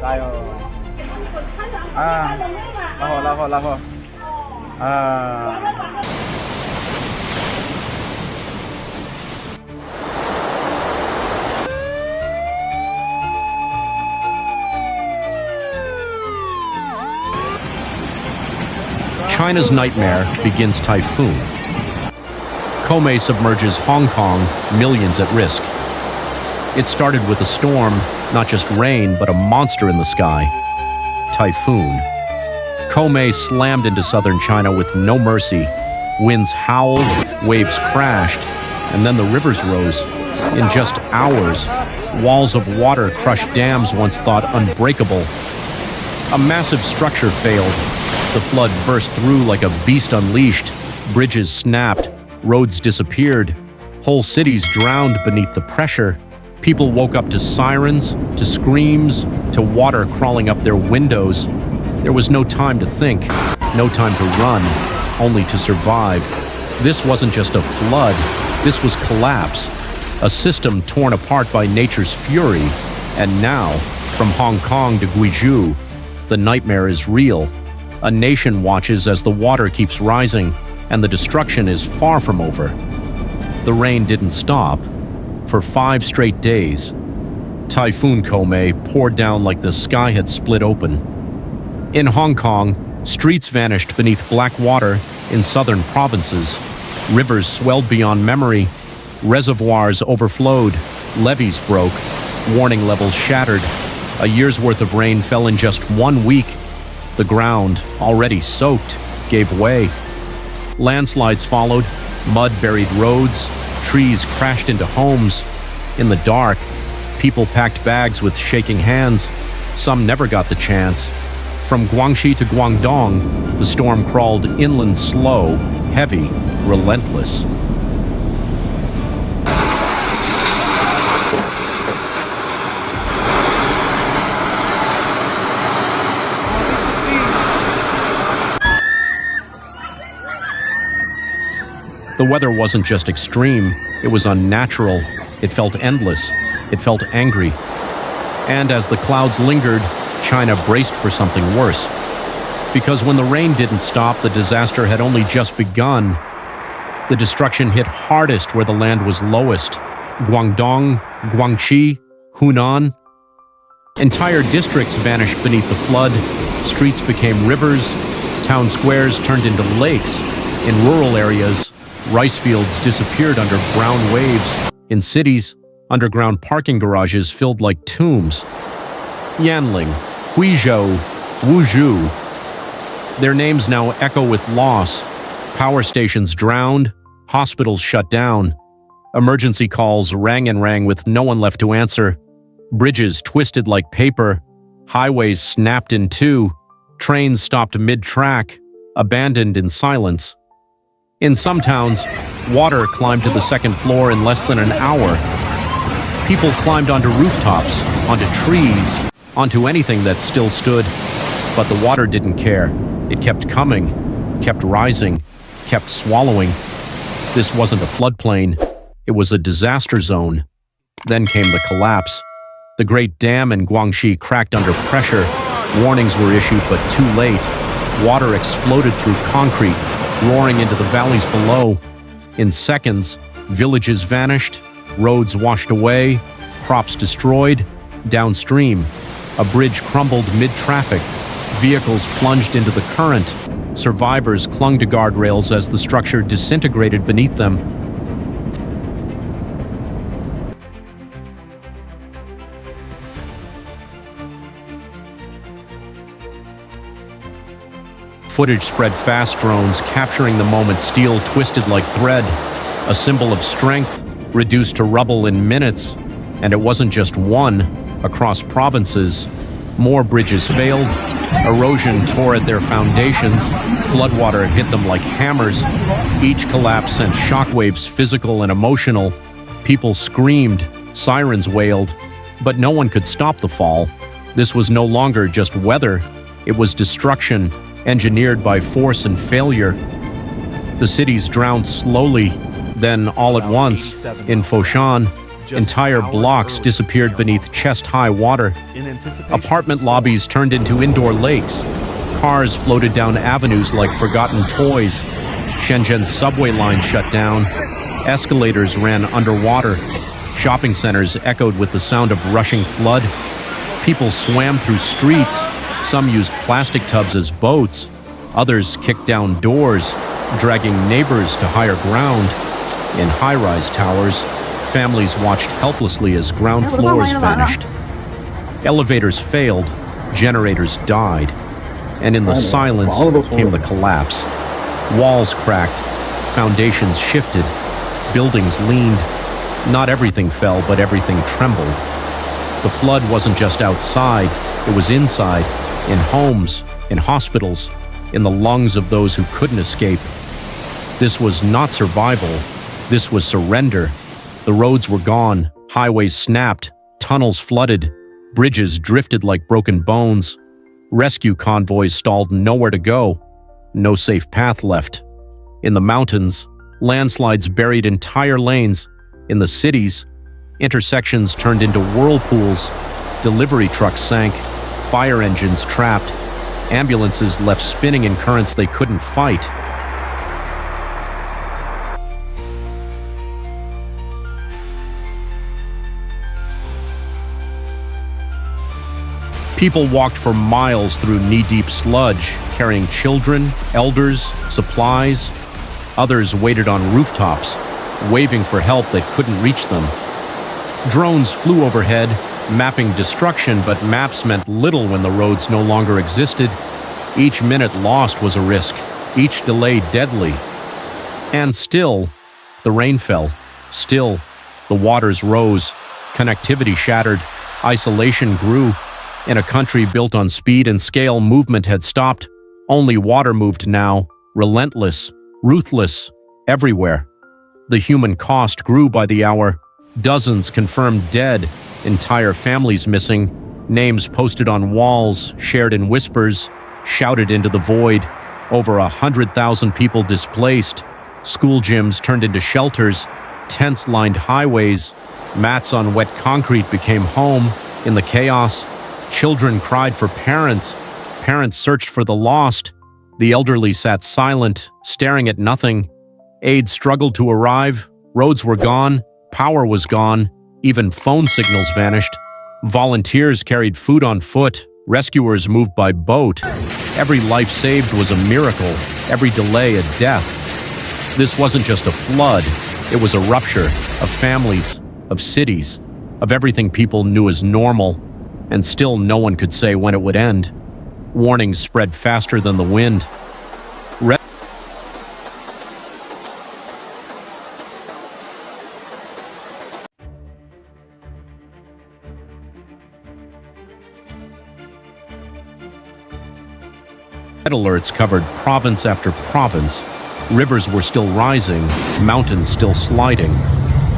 tayo. Lako. China's nightmare begins typhoon. Koumei submerges Hong Kong, millions at risk. It started with a storm, not just rain, but a monster in the sky. Typhoon. Koumei slammed into southern China with no mercy. Winds howled, waves crashed, and then the rivers rose. In just hours, walls of water crushed dams once thought unbreakable. A massive structure failed. The flood burst through like a beast unleashed. Bridges snapped, roads disappeared. Whole cities drowned beneath the pressure. People woke up to sirens, to screams, to water crawling up their windows. There was no time to think, no time to run, only to survive. This wasn't just a flood, this was collapse. A system torn apart by nature's fury. And now, from Hong Kong to Guizhou, the nightmare is real. A nation watches as the water keeps rising, and the destruction is far from over. The rain didn't stop. For 5 straight days, Typhoon Koumei poured down like the sky had split open. In Hong Kong, streets vanished beneath black water in southern provinces. Rivers swelled beyond memory. Reservoirs overflowed. Levees broke. Warning levels shattered. A year's worth of rain fell in just 1 week. The ground, already soaked, gave way. Landslides followed. Mud buried roads. Trees crashed into homes. In the dark, people packed bags with shaking hands. Some never got the chance. From Guangxi to Guangdong, the storm crawled inland slow, heavy, relentless. The weather wasn't just extreme, it was unnatural. It felt endless. It felt angry. And as the clouds lingered, China braced for something worse. Because when the rain didn't stop, the disaster had only just begun. The destruction hit hardest where the land was lowest. Guangdong, Guangxi, Hunan. Entire districts vanished beneath the flood. Streets became rivers. Town squares turned into lakes. In rural areas, rice fields disappeared under brown waves. In cities, underground parking garages filled like tombs. Yanling, Huizhou, Wuzhou. Their names now echo with loss. Power stations drowned, hospitals shut down. Emergency calls rang and rang with no one left to answer. Bridges twisted like paper. Highways snapped in two. Trains stopped mid-track, abandoned in silence. In some towns, water climbed to the second floor in less than an hour. People climbed onto rooftops, onto trees, onto anything that still stood. But the water didn't care. It kept coming, kept rising, kept swallowing. This wasn't a floodplain. It was a disaster zone. Then came the collapse. The great dam in Guangxi cracked under pressure. Warnings were issued, but too late. Water exploded through concrete, roaring into the valleys below. In seconds, villages vanished, roads washed away, crops destroyed. Downstream, a bridge crumbled mid-traffic. Vehicles plunged into the current. Survivors clung to guardrails as the structure disintegrated beneath them. Footage spread fast, drones capturing the moment, steel twisted like thread. A symbol of strength, reduced to rubble in minutes. And it wasn't just one. Across provinces, more bridges failed. Erosion tore at their foundations. Floodwater hit them like hammers. Each collapse sent shockwaves, physical and emotional. People screamed, sirens wailed, but no one could stop the fall. This was no longer just weather. It was destruction, engineered by force and failure. The cities drowned slowly. Then, all at once, in Foshan, Entire blocks disappeared beneath chest-high water. Apartment lobbies turned into indoor lakes. Cars floated down avenues like forgotten toys. Shenzhen's subway lines shut down. Escalators ran underwater. Shopping centers echoed with the sound of rushing flood. People swam through streets. Some used plastic tubs as boats. Others kicked down doors, dragging neighbors to higher ground. In high-rise towers, families watched helplessly as ground floors vanished. Elevators failed, generators died, and in the silence came the collapse. Walls cracked, foundations shifted, buildings leaned. Not everything fell, but everything trembled. The flood wasn't just outside, it was inside, in homes, in hospitals, in the lungs of those who couldn't escape. This was not survival, this was surrender. The roads were gone, highways snapped, tunnels flooded, bridges drifted like broken bones. Rescue convoys stalled nowhere to go, no safe path left. In the mountains, landslides buried entire lanes. In the cities, intersections turned into whirlpools. Delivery trucks sank, fire engines trapped, ambulances left spinning in currents they couldn't fight. People walked for miles through knee-deep sludge, carrying children, elders, supplies. Others waited on rooftops, waving for help that couldn't reach them. Drones flew overhead, mapping destruction, but maps meant little when the roads no longer existed. Each minute lost was a risk, each delay deadly. And still, the rain fell. Still, the waters rose. Connectivity shattered. Isolation grew. In a country built on speed and scale, movement had stopped. Only water moved now, relentless, ruthless, everywhere. The human cost grew by the hour. Dozens confirmed dead, entire families missing, names posted on walls, shared in whispers, shouted into the void. Over 100,000 people displaced. School gyms turned into shelters. Tents lined highways. Mats on wet concrete became home. In the chaos, children cried for parents. Parents searched for the lost. The elderly sat silent, staring at nothing. Aid struggled to arrive. Roads were gone. Power was gone. Even phone signals vanished. Volunteers carried food on foot. Rescuers moved by boat. Every life saved was a miracle. Every delay a death. This wasn't just a flood. It was a rupture of families, of cities, of everything people knew as normal. And still no one could say when it would end. Warnings spread faster than the wind. Red alerts covered province after province. Rivers were still rising, mountains still sliding.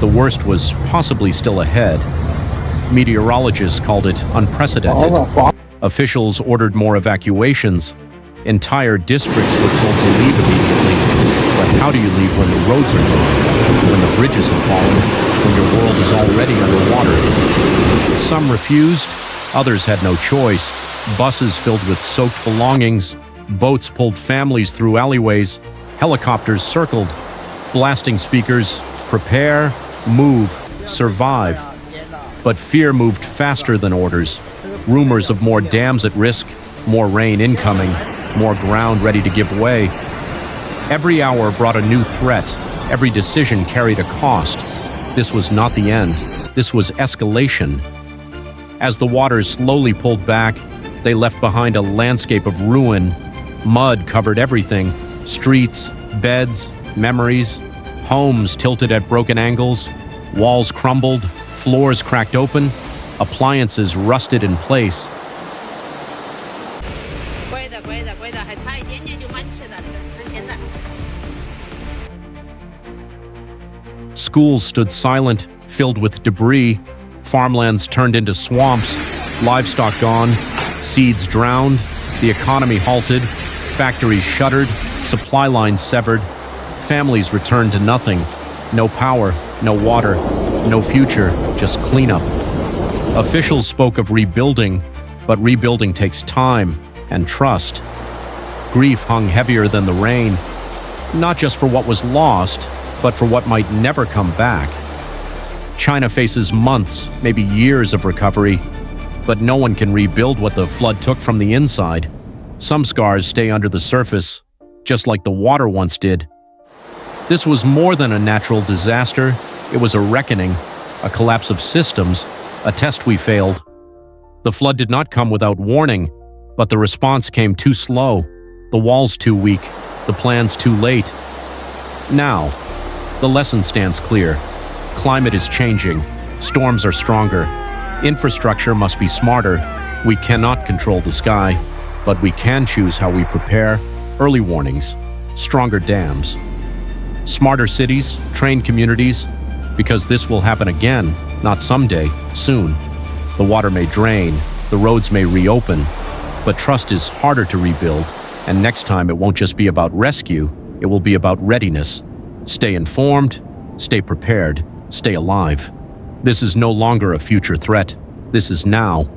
The worst was possibly still ahead. Meteorologists called it unprecedented. Officials ordered more evacuations. Entire districts were told to leave immediately. But how do you leave when the roads are gone, when the bridges have fallen, when your world is already underwater? Some refused, others had no choice. Buses filled with soaked belongings, boats pulled families through alleyways, helicopters circled, blasting speakers, prepare, move, survive. But fear moved faster than orders. Rumors of more dams at risk, more rain incoming, more ground ready to give way. Every hour brought a new threat. Every decision carried a cost. This was not the end. This was escalation. As the waters slowly pulled back, they left behind a landscape of ruin. Mud covered everything. Streets, beds, memories. Homes tilted at broken angles. Walls crumbled. Floors cracked open, appliances rusted in place. Schools stood silent, filled with debris. Farmlands turned into swamps, livestock gone, seeds drowned, the economy halted, factories shuttered, supply lines severed. Families returned to nothing. No power, no water, No future, just cleanup. Officials spoke of rebuilding, but rebuilding takes time and trust. Grief hung heavier than the rain, not just for what was lost, but for what might never come back. China faces months, maybe years of recovery, but no one can rebuild what the flood took from the inside. Some scars stay under the surface, just like the water once did. This was more than a natural disaster. It was a reckoning, a collapse of systems, a test we failed. The flood did not come without warning, but the response came too slow, the walls too weak, the plans too late. Now, the lesson stands clear. Climate is changing. Storms are stronger. Infrastructure must be smarter. We cannot control the sky, but we can choose how we prepare. Early warnings, stronger dams, smarter cities, trained communities, because this will happen again, not someday, soon. The water may drain, the roads may reopen, but trust is harder to rebuild, and next time it won't just be about rescue, it will be about readiness. Stay informed, stay prepared, stay alive. This is no longer a future threat. This is now.